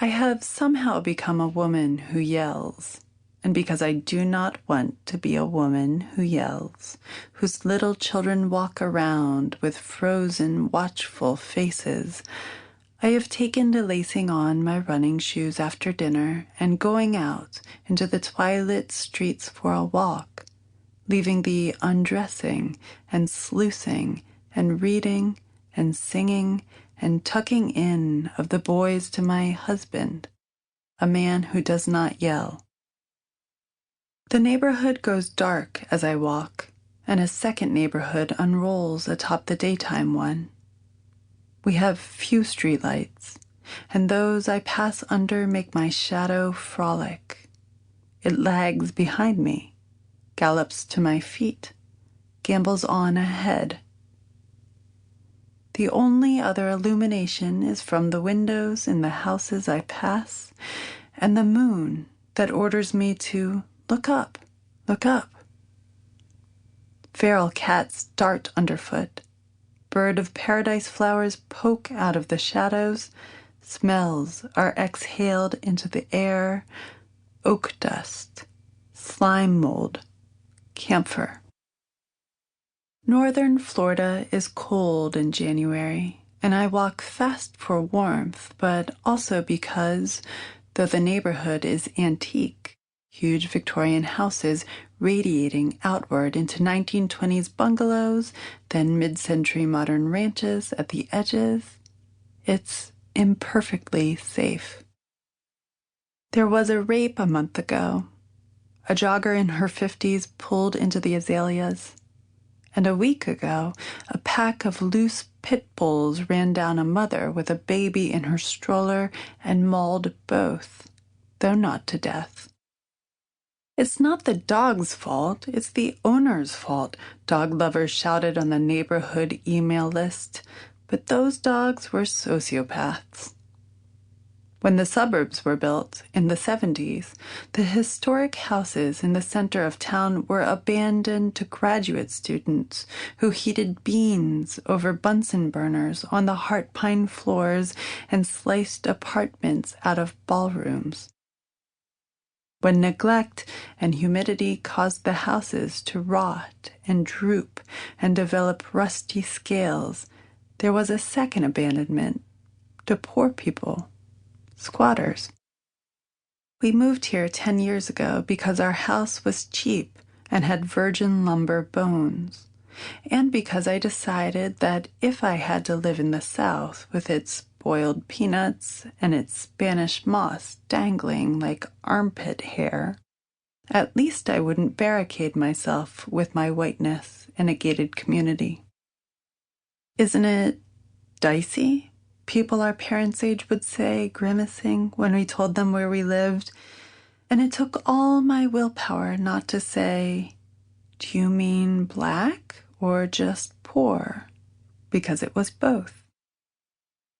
I have somehow become a woman who yells, and because I do not want to be a woman who yells, whose little children walk around with frozen, watchful faces, I have taken to lacing on my running shoes after dinner and going out into the twilit streets for a walk, leaving the undressing and sluicing and reading and singing and tucking in of the boys to my husband, a man who does not yell. The neighborhood goes dark as I walk, and a second neighborhood unrolls atop the daytime one. We have few streetlights, and those I pass under make my shadow frolic. It lags behind me, gallops to my feet, gambols on ahead. The only other illumination is from the windows in the houses I pass, and the moon that orders me to look up, look up. Feral cats dart underfoot. Bird of paradise flowers poke out of the shadows. Smells are exhaled into the air. Oak dust, slime mold, camphor. Northern Florida is cold in January, and I walk fast for warmth, but also because, though the neighborhood is antique, huge Victorian houses radiating outward into 1920s bungalows, then mid-century modern ranches at the edges, it's imperfectly safe. There was a rape a month ago. A jogger in her 50s pulled into the azaleas. And a week ago, a pack of loose pit bulls ran down a mother with a baby in her stroller and mauled both, though not to death. It's not the dog's fault, it's the owner's fault, dog lovers shouted on the neighborhood email list, but those dogs were sociopaths. When the suburbs were built in the 70s, the historic houses in the center of town were abandoned to graduate students who heated beans over Bunsen burners on the heart pine floors and sliced apartments out of ballrooms. When neglect and humidity caused the houses to rot and droop and develop rusty scales, there was a second abandonment to poor people. Squatters. We moved here 10 years ago because our house was cheap and had virgin lumber bones, and because I decided that if I had to live in the South with its boiled peanuts and its Spanish moss dangling like armpit hair, at least I wouldn't barricade myself with my whiteness in a gated community. Isn't it dicey? People our parents' age would say, grimacing, when we told them where we lived. And it took all my willpower not to say, "Do you mean black or just poor?" Because it was both.